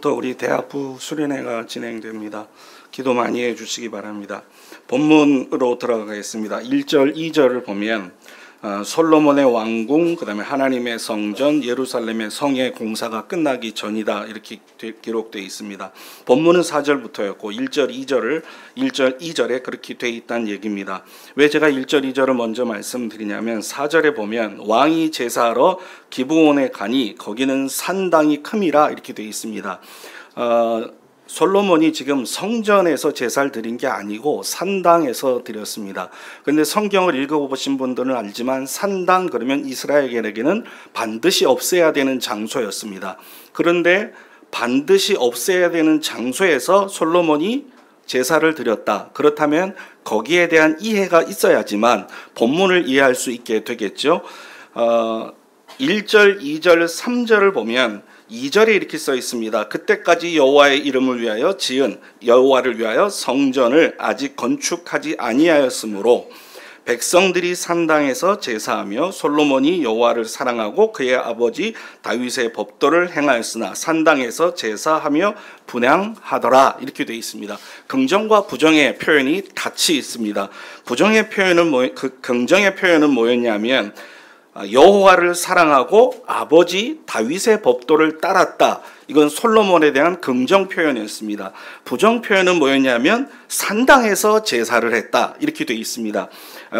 오늘부터 우리 대학부 수련회가 진행됩니다. 기도 많이 해주시기 바랍니다. 본문으로 들어가겠습니다. 1절, 2절을 보면 솔로몬의 왕궁, 그 다음에 하나님의 성전, 예루살렘의 성의 공사가 끝나기 전이다 이렇게 기록되어 있습니다. 본문은 4절부터였고 1절, 2절에 그렇게 되어 있다는 얘기입니다. 왜 제가 1절, 2절을 먼저 말씀드리냐면 4절에 보면 왕이 제사하러 기브온에 가니 거기는 산당이 큼이라 이렇게 되어 있습니다. 솔로몬이 지금 성전에서 제사를 드린 게 아니고 산당에서 드렸습니다. 그런데 성경을 읽어보신 분들은 알지만 산당 그러면 이스라엘에게는 반드시 없애야 되는 장소였습니다. 그런데 반드시 없애야 되는 장소에서 솔로몬이 제사를 드렸다. 그렇다면 거기에 대한 이해가 있어야지만 본문을 이해할 수 있게 되겠죠. 1절, 2절, 3절을 보면 2절에 이렇게 써 있습니다. 그때까지 여호와의 이름을 위하여 지은 여호와를 위하여 성전을 아직 건축하지 아니하였으므로 백성들이 산당에서 제사하며 솔로몬이 여호와를 사랑하고 그의 아버지 다윗의 법도를 행하였으나 산당에서 제사하며 분향하더라 이렇게 되어 있습니다. 긍정과 부정의 표현이 같이 있습니다. 부정의 표현은 긍정의 표현은 뭐였냐면 여호와를 사랑하고 아버지 다윗의 법도를 따랐다. 이건 솔로몬에 대한 긍정 표현이었습니다. 부정 표현은 뭐였냐면 산당에서 제사를 했다. 이렇게 되어 있습니다.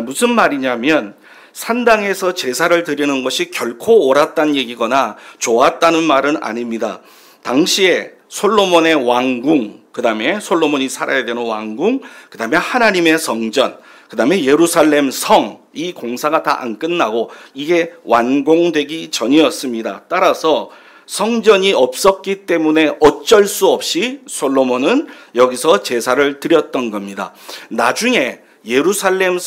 무슨 말이냐면 산당에서 제사를 드리는 것이 결코 옳았다는 얘기거나 좋았다는 말은 아닙니다. 당시에 솔로몬의 왕궁, 그 다음에 솔로몬이 살아야 되는 왕궁, 그 다음에 하나님의 성전, 그 다음에 예루살렘 성, 이 공사가 다 안 끝나고 이게 완공되기 전이었습니다. 따라서 성전이 없었기 때문에 어쩔 수 없이 솔로몬은 여기서 제사를 드렸던 겁니다. 나중에 예루살렘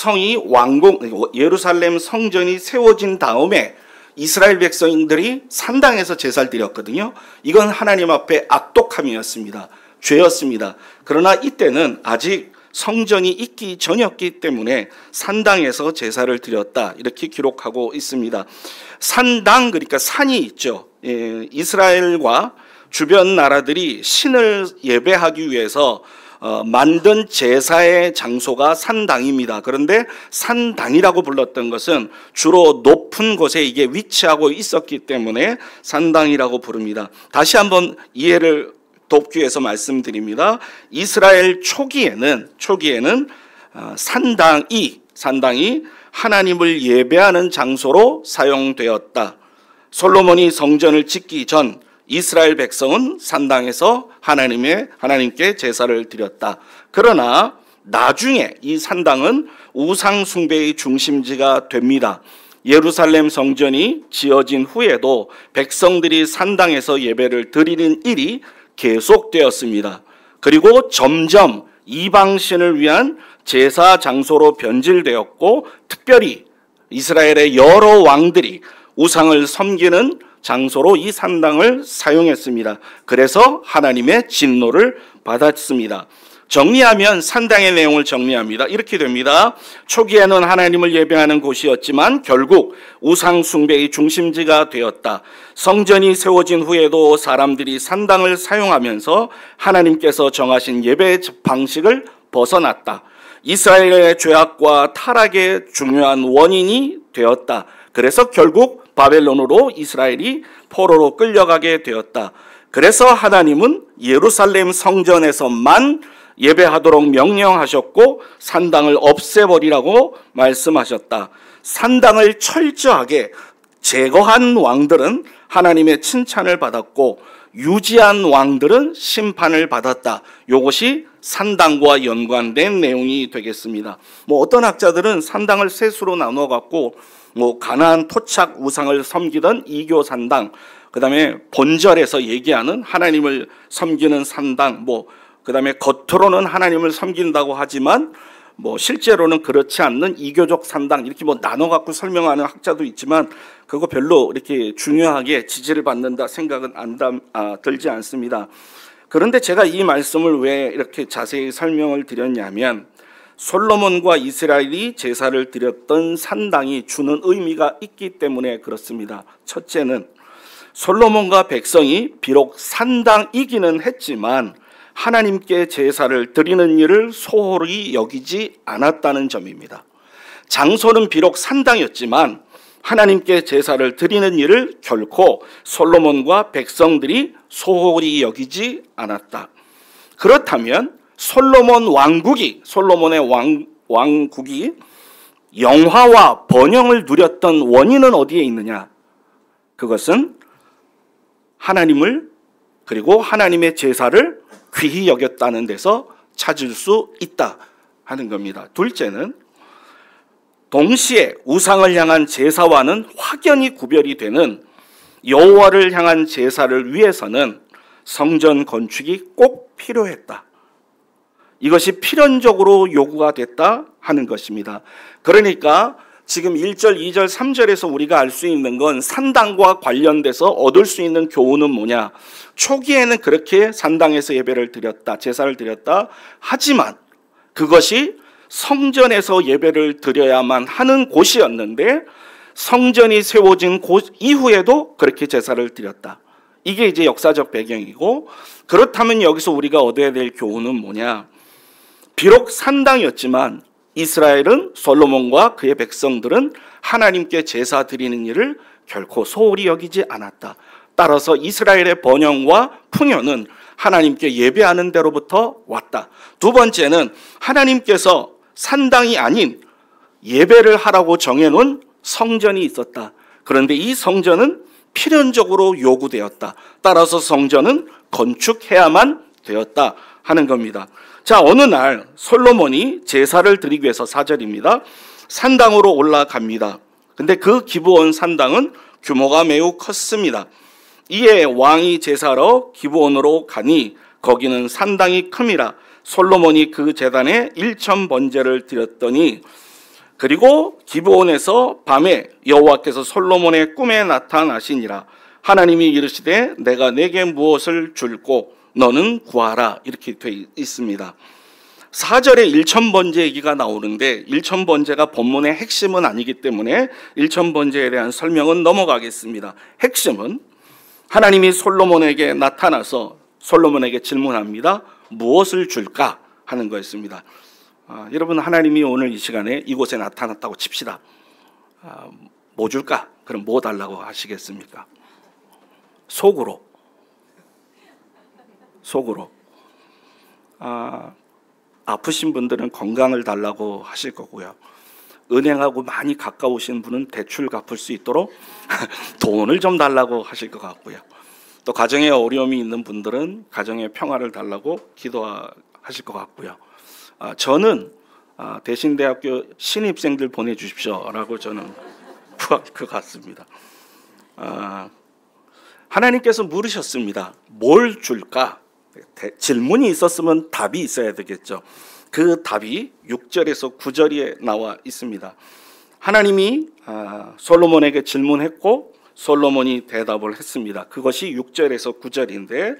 예루살렘 성전이 세워진 다음에 이스라엘 백성들이 산당에서 제사를 드렸거든요. 이건 하나님 앞에 악독함이었습니다. 죄였습니다. 그러나 이때는 아직 성전이 있기 전이었기 때문에 산당에서 제사를 드렸다 이렇게 기록하고 있습니다. 산당 그러니까 산이 있죠. 이스라엘과 주변 나라들이 신을 예배하기 위해서 만든 제사의 장소가 산당입니다. 그런데 산당이라고 불렀던 것은 주로 높은 곳에 이게 위치하고 있었기 때문에 산당이라고 부릅니다. 다시 한번 이해를 돕기 위해서 말씀드립니다. 이스라엘 초기에는 산당이 하나님을 예배하는 장소로 사용되었다. 솔로몬이 성전을 짓기 전 이스라엘 백성은 산당에서 하나님께 제사를 드렸다. 그러나 나중에 이 산당은 우상 숭배의 중심지가 됩니다. 예루살렘 성전이 지어진 후에도 백성들이 산당에서 예배를 드리는 일이 계속되었습니다. 그리고 점점 이방신을 위한 제사 장소로 변질되었고 특별히 이스라엘의 여러 왕들이 우상을 섬기는 장소로 이 산당을 사용했습니다. 그래서 하나님의 진노를 받았습니다. 정리하면 산당의 내용을 정리합니다. 이렇게 됩니다. 초기에는 하나님을 예배하는 곳이었지만 결국 우상 숭배의 중심지가 되었다. 성전이 세워진 후에도 사람들이 산당을 사용하면서 하나님께서 정하신 예배 방식을 벗어났다. 이스라엘의 죄악과 타락의 중요한 원인이 되었다. 그래서 결국 바벨론으로 이스라엘이 포로로 끌려가게 되었다. 그래서 하나님은 예루살렘 성전에서만 예배하도록 명령하셨고 산당을 없애버리라고 말씀하셨다. 산당을 철저하게 제거한 왕들은 하나님의 칭찬을 받았고 유지한 왕들은 심판을 받았다. 이것이 산당과 연관된 내용이 되겠습니다. 어떤 학자들은 산당을 세 수로 나누어 갖고 가나안 토착 우상을 섬기던 이교 산당, 그 다음에 본절에서 얘기하는 하나님을 섬기는 산당, 그 다음에 겉으로는 하나님을 섬긴다고 하지만 실제로는 그렇지 않는 이교적 산당 이렇게 나눠 갖고 설명하는 학자도 있지만 그거 별로 이렇게 중요하게 지지를 받는다 생각은 들지 않습니다. 그런데 제가 이 말씀을 왜 이렇게 자세히 설명을 드렸냐면 솔로몬과 이스라엘이 제사를 드렸던 산당이 주는 의미가 있기 때문에 그렇습니다. 첫째는 솔로몬과 백성이 비록 산당이기는 했지만 하나님께 제사를 드리는 일을 소홀히 여기지 않았다는 점입니다. 장소는 비록 산당이었지만 하나님께 제사를 드리는 일을 결코 솔로몬과 백성들이 소홀히 여기지 않았다. 그렇다면 솔로몬의 왕국이 영화와 번영을 누렸던 원인은 어디에 있느냐? 그것은 하나님을 그리고 하나님의 제사를 귀히 여겼다는 데서 찾을 수 있다 하는 겁니다. 둘째는 동시에 우상을 향한 제사와는 확연히 구별이 되는 여호와를 향한 제사를 위해서는 성전 건축이 꼭 필요했다. 이것이 필연적으로 요구가 됐다 하는 것입니다. 그러니까 지금 1절, 2절, 3절에서 우리가 알 수 있는 건 산당과 관련돼서 얻을 수 있는 교훈은 뭐냐? 초기에는 그렇게 산당에서 예배를 드렸다, 제사를 드렸다. 하지만 그것이 성전에서 예배를 드려야만 하는 곳이었는데 성전이 세워진 곳 이후에도 그렇게 제사를 드렸다. 이게 이제 역사적 배경이고, 그렇다면 여기서 우리가 얻어야 될 교훈은 뭐냐? 비록 산당이었지만 이스라엘은, 솔로몬과 그의 백성들은 하나님께 제사 드리는 일을 결코 소홀히 여기지 않았다. 따라서 이스라엘의 번영과 풍요는 하나님께 예배하는 데로부터 왔다. 두 번째는 하나님께서 산당이 아닌 예배를 하라고 정해놓은 성전이 있었다. 그런데 이 성전은 필연적으로 요구되었다. 따라서 성전은 건축해야만 되었다 하는 겁니다. 자, 어느 날 솔로몬이 제사를 드리기 위해서 4절입니다. 산당으로 올라갑니다. 근데 그 기브온 산당은 규모가 매우 컸습니다. 이에 왕이 제사로 기브온으로 가니 거기는 산당이 큼이라 솔로몬이 그 제단에 1,000번제를 드렸더니, 그리고 기브온에서 밤에 여호와께서 솔로몬의 꿈에 나타나시니라. 하나님이 이르시되 내가 내게 무엇을 줄고 너는 구하라. 이렇게 되어 있습니다. 4절에 1,000번제 얘기가 나오는데 1,000번제가 본문의 핵심은 아니기 때문에 1,000번제에 대한 설명은 넘어가겠습니다. 핵심은 하나님이 솔로몬에게 나타나서 솔로몬에게 질문합니다. 무엇을 줄까? 하는 거였습니다. 여러분, 하나님이 오늘 이 시간에 이곳에 나타났다고 칩시다. 뭐 줄까? 그럼 뭐 달라고 하시겠습니까? 속으로. 아프신 분들은 건강을 달라고 하실 거고요. 은행하고 많이 가까우신 분은 대출 갚을 수 있도록 돈을 좀 달라고 하실 것 같고요. 또 가정에 어려움이 있는 분들은 가정의 평화를 달라고 기도하실 것 같고요. 저는 대신대학교 신입생들 보내주십시오라고 저는 구할 것 같습니다. 하나님께서 물으셨습니다. 뭘 줄까? 질문이 있었으면 답이 있어야 되겠죠. 그 답이 6절에서 9절에 나와 있습니다. 하나님이 솔로몬에게 질문했고 솔로몬이 대답을 했습니다. 그것이 6절에서 9절인데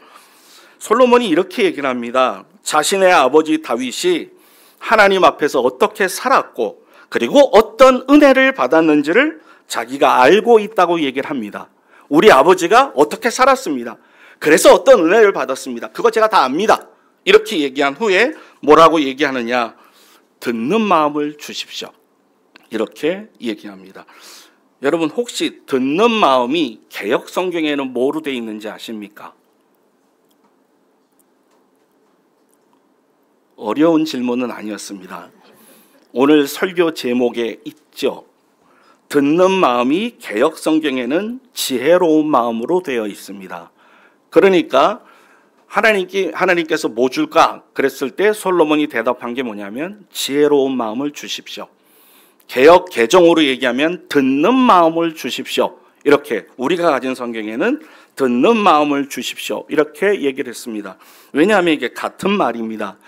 솔로몬이 이렇게 얘기를 합니다. 자신의 아버지 다윗이 하나님 앞에서 어떻게 살았고 그리고 어떤 은혜를 받았는지를 자기가 알고 있다고 얘기를 합니다. 우리 아버지가 어떻게 살았습니다. 그래서 어떤 은혜를 받았습니다. 그거 제가 다 압니다. 이렇게 얘기한 후에 뭐라고 얘기하느냐? 듣는 마음을 주십시오. 이렇게 얘기합니다. 여러분, 혹시 듣는 마음이 개역 성경에는 뭐로 되어 있는지 아십니까? 어려운 질문은 아니었습니다. 오늘 설교 제목에 있죠. 듣는 마음이 개역 성경에는 지혜로운 마음으로 되어 있습니다. 그러니까 하나님께서 뭐 줄까? 그랬을 때 솔로몬이 대답한 게 뭐냐면 지혜로운 마음을 주십시오. 개역 개정으로 얘기하면 듣는 마음을 주십시오. 이렇게 우리가 가진 성경에는 듣는 마음을 주십시오. 이렇게 얘기를 했습니다. 왜냐하면 이게 같은 말입니다.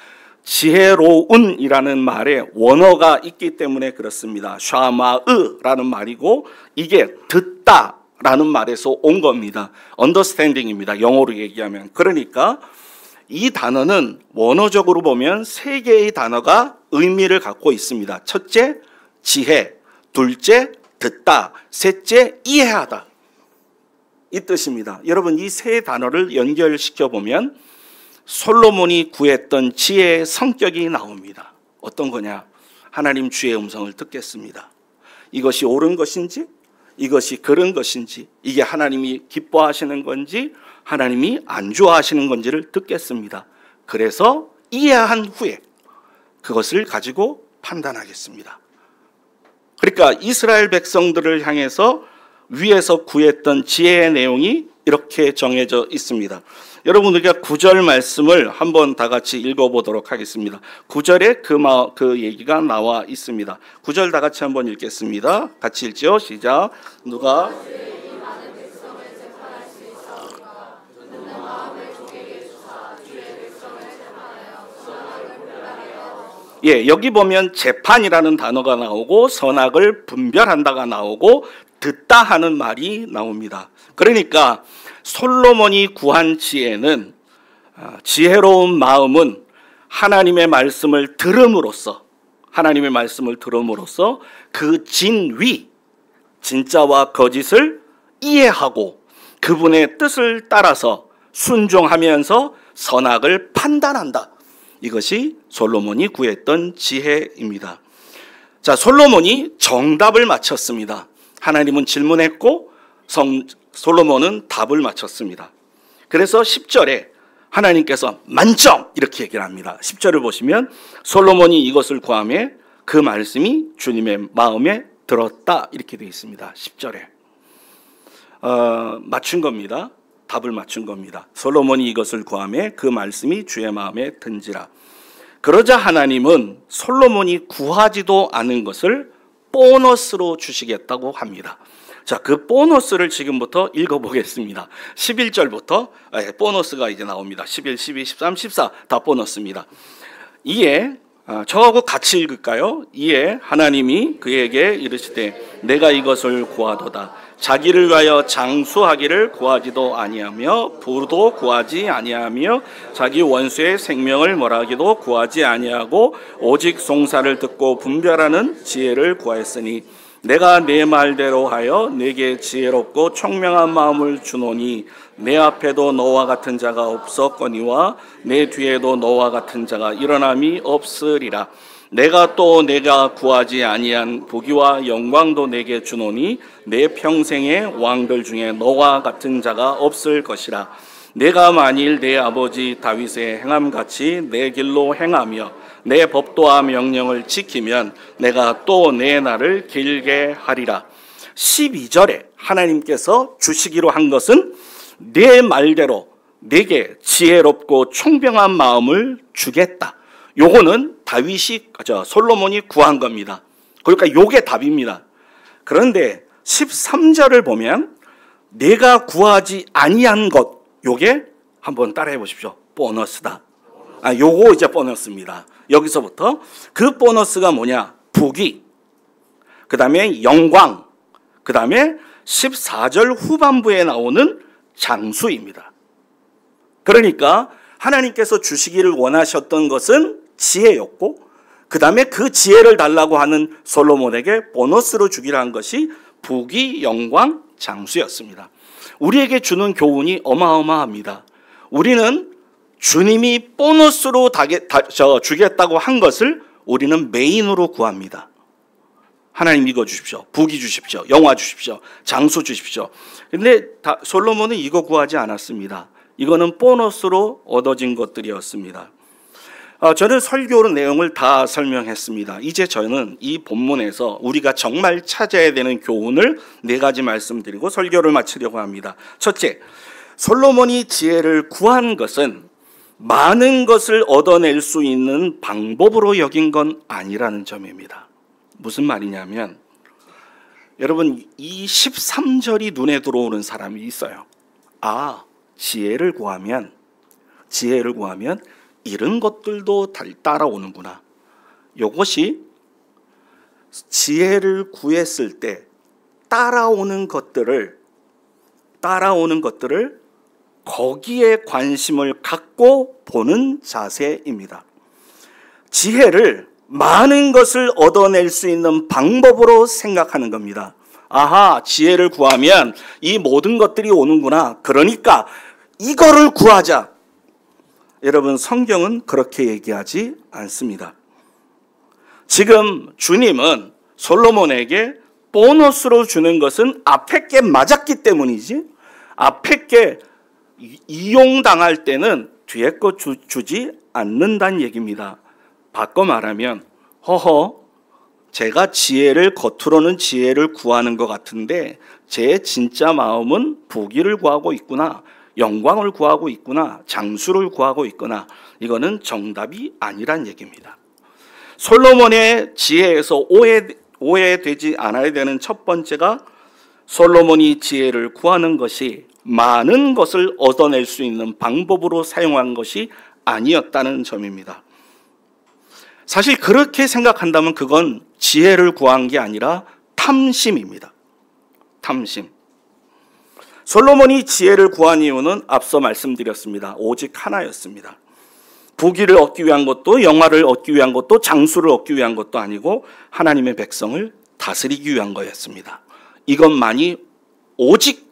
지혜로운이라는 말에 원어가 있기 때문에 그렇습니다. 샤마으라는 말이고 이게 듣다라는 말에서 온 겁니다. understanding입니다. 영어로 얘기하면. 그러니까 이 단어는 원어적으로 보면 세 개의 단어가 의미를 갖고 있습니다. 첫째, 지혜. 둘째, 듣다. 셋째, 이해하다. 이 뜻입니다. 여러분, 이 세 단어를 연결시켜 보면 솔로몬이 구했던 지혜의 성격이 나옵니다. 어떤 거냐? 하나님 주의 음성을 듣겠습니다. 이것이 옳은 것인지, 이것이 그른 것인지, 이게 하나님이 기뻐하시는 건지, 하나님이 안 좋아하시는 건지를 듣겠습니다. 그래서 이해한 후에 그것을 가지고 판단하겠습니다. 그러니까 이스라엘 백성들을 향해서 위에서 구했던 지혜의 내용이 이렇게 정해져 있습니다. 여러분, 우리가 9절 말씀을 한번 다 같이 읽어보도록 하겠습니다. 9절에 그 얘기가 나와 있습니다. 9절 다 같이 한번 읽겠습니다. 같이 읽죠. 시작. 누가 여기 보면 재판이라는 단어가 나오고 선악을 분별한다가 나오고 듣다 하는 말이 나옵니다. 그러니까 솔로몬이 구한 지혜는, 지혜로운 마음은 하나님의 말씀을 들음으로써 그 진위, 진짜와 거짓을 이해하고 그분의 뜻을 따라서 순종하면서 선악을 판단한다. 이것이 솔로몬이 구했던 지혜입니다. 자, 솔로몬이 정답을 맞췄습니다. 하나님은 질문했고 솔로몬은 답을 맞췄습니다. 그래서 10절에 하나님께서 만점 이렇게 얘기를 합니다. 10절을 보시면 솔로몬이 이것을 구하며 그 말씀이 주님의 마음에 들었다 이렇게 되어 있습니다. 10절에 맞춘 겁니다. 답을 맞춘 겁니다. 솔로몬이 이것을 구하며 그 말씀이 주의 마음에 든지라. 그러자 하나님은 솔로몬이 구하지도 않은 것을 보너스로 주시겠다고 합니다. 자, 그 보너스를 지금부터 읽어보겠습니다. 11절부터 보너스가 이제 나옵니다. 11, 12, 13, 14 다 보너스입니다. 이에 저하고 같이 읽을까요? 이에 하나님이 그에게 이르시되 내가 이것을 구하도다. 자기를 위하여 장수하기를 구하지도 아니하며 부도 구하지 아니하며 자기 원수의 생명을 몰아하기도 구하지 아니하고 오직 송사를 듣고 분별하는 지혜를 구하였으니 내가 내 말대로 하여 내게 지혜롭고 총명한 마음을 주노니 내 앞에도 너와 같은 자가 없었거니와 내 뒤에도 너와 같은 자가 일어남이 없으리라. 내가 구하지 아니한 부귀와 영광도 내게 주노니 내 평생의 왕들 중에 너와 같은 자가 없을 것이라. 내가 만일 내 아버지 다윗의 행함같이 내 길로 행하며 내 법도와 명령을 지키면 내가 또 내 날을 길게 하리라. 12절에 하나님께서 주시기로 한 것은 내 말대로 내게 지혜롭고 총명한 마음을 주겠다. 요거는 솔로몬이 구한 겁니다. 그러니까 요게 답입니다. 그런데 13절을 보면 내가 구하지 아니한 것, 요게 한번 따라해 보십시오. 보너스다. 요거 이제 보너스입니다. 여기서부터 그 보너스가 뭐냐? 부귀, 그 다음에 영광, 그 다음에 14절 후반부에 나오는 장수입니다. 그러니까 하나님께서 주시기를 원하셨던 것은 지혜였고, 그 다음에 그 지혜를 달라고 하는 솔로몬에게 보너스로 주기로 한 것이 부귀, 영광, 장수였습니다. 우리에게 주는 교훈이 어마어마합니다. 우리는 주님이 보너스로 주겠다고 한 것을 우리는 메인으로 구합니다. 하나님 이거 주십시오. 부귀 주십시오. 영화 주십시오. 장수 주십시오. 근데 솔로몬은 이거 구하지 않았습니다. 이거는 보너스로 얻어진 것들이었습니다. 저는 설교로 내용을 다 설명했습니다. 이제 저는 이 본문에서 우리가 정말 찾아야 되는 교훈을 4가지 말씀드리고 설교를 마치려고 합니다. 첫째, 솔로몬이 지혜를 구한 것은 많은 것을 얻어낼 수 있는 방법으로 여긴 건 아니라는 점입니다. 무슨 말이냐면, 여러분, 이 13절이 눈에 들어오는 사람이 있어요. 지혜를 구하면 이런 것들도 따라오는구나. 이것이 지혜를 구했을 때 따라오는 것들을 거기에 관심을 갖고 보는 자세입니다. 지혜를 많은 것을 얻어낼 수 있는 방법으로 생각하는 겁니다. 아하, 지혜를 구하면 이 모든 것들이 오는구나. 그러니까 이거를 구하자. 여러분, 성경은 그렇게 얘기하지 않습니다. 지금 주님은 솔로몬에게 보너스로 주는 것은 앞에 게 맞았기 때문이지, 앞에 게 이용당할 때는 뒤에 거 주지 않는다는 얘기입니다. 바꿔 말하면, 허허, 제가 지혜를, 겉으로는 지혜를 구하는 것 같은데 제 진짜 마음은 부귀를 구하고 있구나, 영광을 구하고 있구나, 장수를 구하고 있구나. 이거는 정답이 아니란 얘기입니다. 솔로몬의 지혜에서 오해되지 않아야 되는 첫 번째가, 솔로몬이 지혜를 구하는 것이 많은 것을 얻어낼 수 있는 방법으로 사용한 것이 아니었다는 점입니다. 사실 그렇게 생각한다면 그건 지혜를 구한 게 아니라 탐심입니다. 탐심. 솔로몬이 지혜를 구한 이유는 앞서 말씀드렸습니다. 오직 하나였습니다. 부귀를 얻기 위한 것도, 영화를 얻기 위한 것도, 장수를 얻기 위한 것도 아니고 하나님의 백성을 다스리기 위한 거였습니다. 이것만이 오직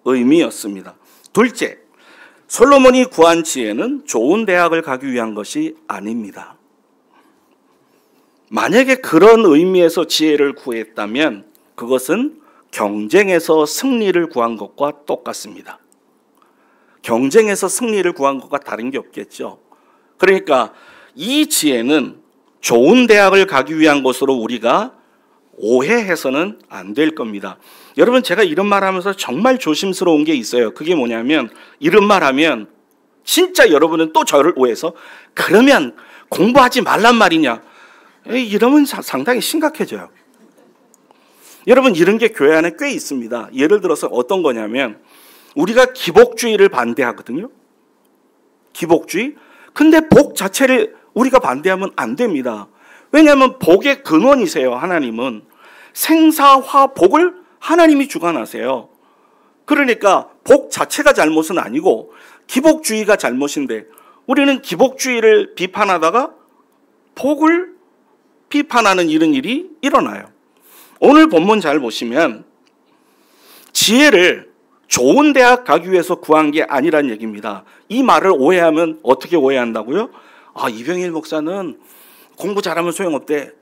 의미였습니다. 둘째, 솔로몬이 구한 지혜는 좋은 대학을 가기 위한 것이 아닙니다. 만약에 그런 의미에서 지혜를 구했다면 그것은 경쟁에서 승리를 구한 것과 똑같습니다. 경쟁에서 승리를 구한 것과 다른 게 없겠죠. 그러니까 이 지혜는 좋은 대학을 가기 위한 것으로 우리가 오해해서는 안 될 겁니다. 여러분, 제가 이런 말 하면서 정말 조심스러운 게 있어요. 그게 뭐냐면, 이런 말 하면 진짜 여러분은 또 저를 오해해서 그러면 공부하지 말란 말이냐, 이러면 상당히 심각해져요. 여러분, 이런 게 교회 안에 꽤 있습니다. 예를 들어서 어떤 거냐면, 우리가 기복주의를 반대하거든요. 기복주의. 근데 복 자체를 우리가 반대하면 안 됩니다. 왜냐하면 복의 근원이세요. 하나님은 생사화복을 하나님이 주관하세요. 그러니까 복 자체가 잘못은 아니고 기복주의가 잘못인데, 우리는 기복주의를 비판하다가 복을 비판하는 이런 일이 일어나요. 오늘 본문 잘 보시면 지혜를 좋은 대학 가기 위해서 구한 게 아니란 얘기입니다. 이 말을 오해하면 어떻게 오해한다고요? 아, 이병일 목사는 공부 잘하면 소용없대.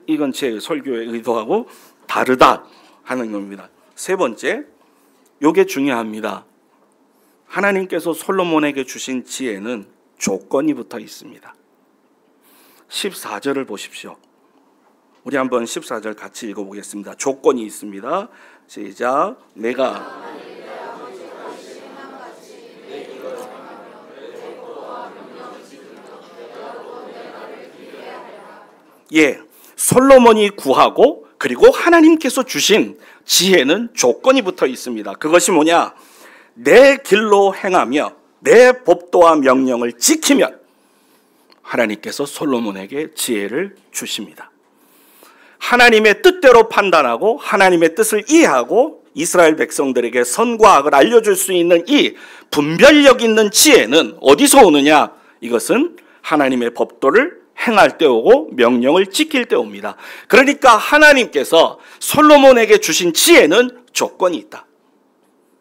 이건 제 설교의 의도하고 다르다 하는 겁니다. 세 번째, 이게 중요합니다. 하나님께서 솔로몬에게 주신 지혜는 조건이 붙어 있습니다. 14절을 보십시오. 우리 한번 14절 같이 읽어보겠습니다. 조건이 있습니다. 시작. 내가 솔로몬이 구하고 그리고 하나님께서 주신 지혜는 조건이 붙어 있습니다. 그것이 뭐냐? 내 길로 행하며 내 법도와 명령을 지키면 하나님께서 솔로몬에게 지혜를 주십니다. 하나님의 뜻대로 판단하고 하나님의 뜻을 이해하고 이스라엘 백성들에게 선과 악을 알려줄 수 있는 이 분별력 있는 지혜는 어디서 오느냐? 이것은 하나님의 법도를 행할 때 오고 명령을 지킬 때 옵니다. 그러니까 하나님께서 솔로몬에게 주신 지혜는 조건이 있다.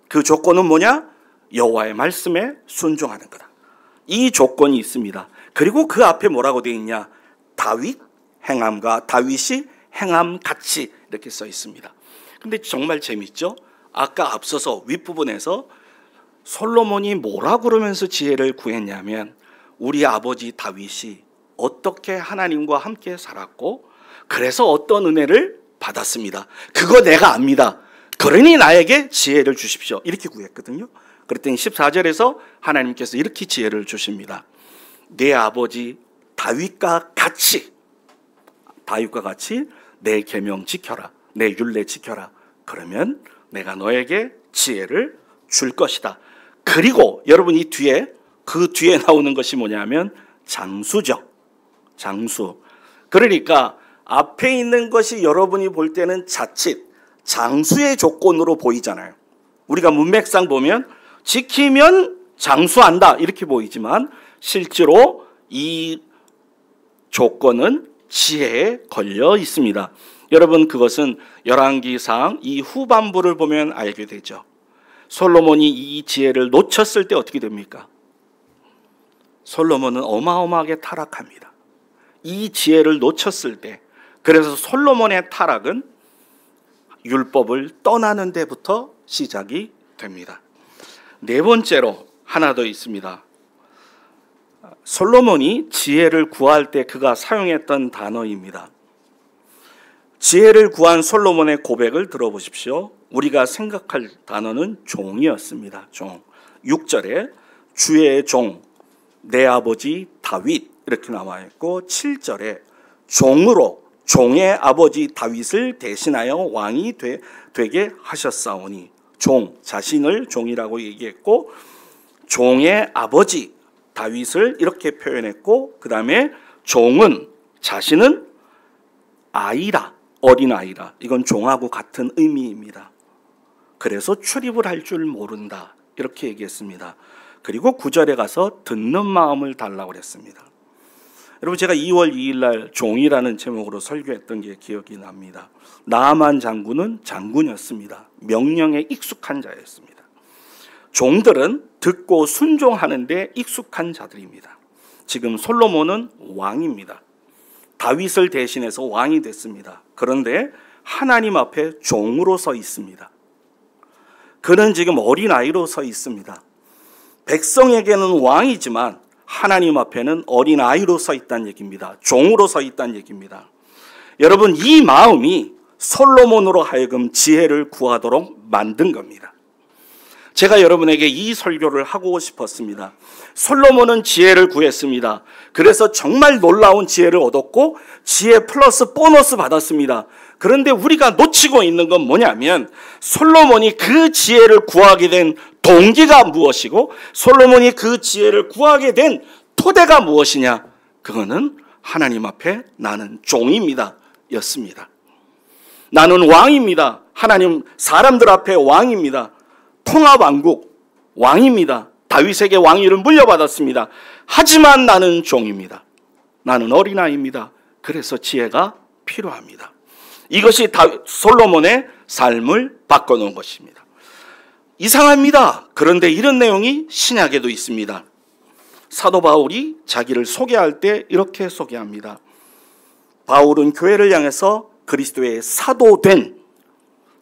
그 조건은 뭐냐? 여호와의 말씀에 순종하는 거다. 이 조건이 있습니다. 그리고 그 앞에 뭐라고 되어 있냐? 다윗 행함과 다윗이 행함 같이 이렇게 써 있습니다. 근데 정말 재밌죠? 아까 앞서서 윗부분에서 솔로몬이 뭐라 그러면서 지혜를 구했냐면, 우리 아버지 다윗이 어떻게 하나님과 함께 살았고 그래서 어떤 은혜를 받았습니다. 그거 내가 압니다. 그러니 나에게 지혜를 주십시오. 이렇게 구했거든요. 그랬더니 14절에서 하나님께서 이렇게 지혜를 주십니다. 내 아버지 다윗과 같이 내 계명 지켜라. 내 율례 지켜라. 그러면 내가 너에게 지혜를 줄 것이다. 그리고 여러분, 그 뒤에 나오는 것이 뭐냐면 장수죠. 장수. 그러니까 앞에 있는 것이 여러분이 볼 때는 자칫 장수의 조건으로 보이잖아요. 우리가 문맥상 보면 지키면 장수한다 이렇게 보이지만 실제로 이 조건은 지혜에 걸려 있습니다. 여러분 그것은 열왕기상 이 후반부를 보면 알게 되죠. 솔로몬이 이 지혜를 놓쳤을 때 어떻게 됩니까? 솔로몬은 어마어마하게 타락합니다. 이 지혜를 놓쳤을 때, 그래서 솔로몬의 타락은 율법을 떠나는 데부터 시작이 됩니다. 네 번째로 하나 더 있습니다. 솔로몬이 지혜를 구할 때 그가 사용했던 단어입니다. 지혜를 구한 솔로몬의 고백을 들어보십시오. 우리가 생각할 단어는 종이었습니다. 종. 6절에 주의 종, 내 아버지 다윗 이렇게 나와 있고, 7절에 종으로 종의 아버지 다윗을 대신하여 왕이 되게 하셨사오니, 종, 자신을 종이라고 얘기했고, 종의 아버지 다윗을 이렇게 표현했고, 그 다음에 종은, 자신은 아이라, 어린아이라. 이건 종하고 같은 의미입니다. 그래서 출입을 할 줄 모른다 이렇게 얘기했습니다. 그리고 9절에 가서 듣는 마음을 달라고 그랬습니다. 여러분, 제가 2월 2일 날 종이라는 제목으로 설교했던 게 기억이 납니다. 나아만 장군은 장군이었습니다. 명령에 익숙한 자였습니다. 종들은 듣고 순종하는 데 익숙한 자들입니다. 지금 솔로몬은 왕입니다. 다윗을 대신해서 왕이 됐습니다. 그런데 하나님 앞에 종으로 서 있습니다. 그는 지금 어린아이로 서 있습니다. 백성에게는 왕이지만 하나님 앞에는 어린아이로 서 있다는 얘기입니다. 종으로 서 있다는 얘기입니다. 여러분, 이 마음이 솔로몬으로 하여금 지혜를 구하도록 만든 겁니다. 제가 여러분에게 이 설교를 하고 싶었습니다. 솔로몬은 지혜를 구했습니다. 그래서 정말 놀라운 지혜를 얻었고 지혜 플러스 보너스 받았습니다. 그런데 우리가 놓치고 있는 건 뭐냐면, 솔로몬이 그 지혜를 구하게 된 동기가 무엇이고 솔로몬이 그 지혜를 구하게 된 토대가 무엇이냐? 그거는 하나님 앞에 나는 종입니다 였습니다. 나는 왕입니다. 하나님, 사람들 앞에 왕입니다. 통합왕국 왕입니다. 다윗에게 왕위를 물려받았습니다. 하지만 나는 종입니다. 나는 어린아이입니다. 그래서 지혜가 필요합니다. 이것이 솔로몬의 삶을 바꿔놓은 것입니다. 이상합니다. 그런데 이런 내용이 신약에도 있습니다. 사도 바울이 자기를 소개할 때 이렇게 소개합니다. 바울은 교회를 향해서 그리스도의 사도된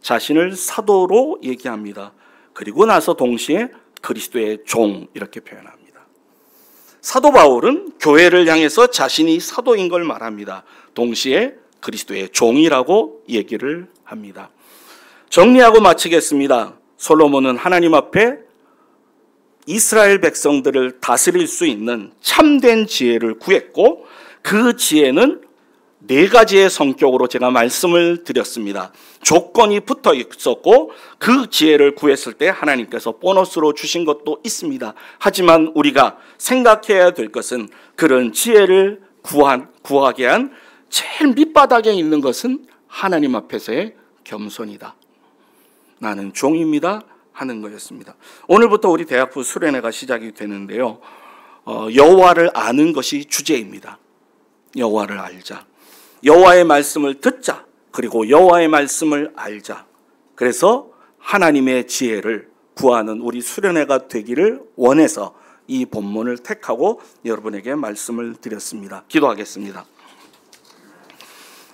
자신을 사도로 얘기합니다. 그리고 나서 동시에 그리스도의 종 이렇게 표현합니다. 사도 바울은 교회를 향해서 자신이 사도인 걸 말합니다. 동시에 그리스도의 종이라고 얘기를 합니다. 정리하고 마치겠습니다. 솔로몬은 하나님 앞에 이스라엘 백성들을 다스릴 수 있는 참된 지혜를 구했고, 그 지혜는 네 가지의 성격으로 제가 말씀을 드렸습니다. 조건이 붙어 있었고 그 지혜를 구했을 때 하나님께서 보너스로 주신 것도 있습니다. 하지만 우리가 생각해야 될 것은 그런 지혜를 구하게 한 제일 밑바닥에 있는 것은 하나님 앞에서의 겸손이다. 나는 종입니다 하는 거였습니다. 오늘부터 우리 대학부 수련회가 시작이 되는데요. 여호와를 아는 것이 주제입니다. 여호와를 알자. 여호와의 말씀을 듣자. 그리고 여호와의 말씀을 알자. 그래서 하나님의 지혜를 구하는 우리 수련회가 되기를 원해서 이 본문을 택하고 여러분에게 말씀을 드렸습니다. 기도하겠습니다.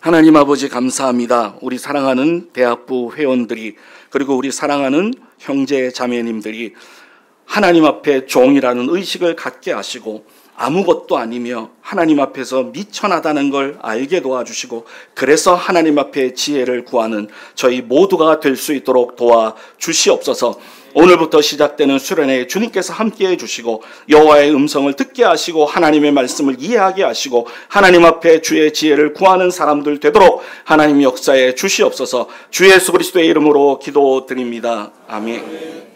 하나님 아버지, 감사합니다. 우리 사랑하는 대학부 회원들이, 그리고 우리 사랑하는 형제 자매님들이 하나님 앞에 종이라는 의식을 갖게 하시고 아무것도 아니며 하나님 앞에서 미천하다는 걸 알게 도와주시고, 그래서 하나님 앞에 지혜를 구하는 저희 모두가 될 수 있도록 도와주시옵소서. 오늘부터 시작되는 수련회에 주님께서 함께해 주시고 여호와의 음성을 듣게 하시고 하나님의 말씀을 이해하게 하시고 하나님 앞에 주의 지혜를 구하는 사람들 되도록 하나님 역사에 주시옵소서. 주 예수 그리스도의 이름으로 기도드립니다. 아멘.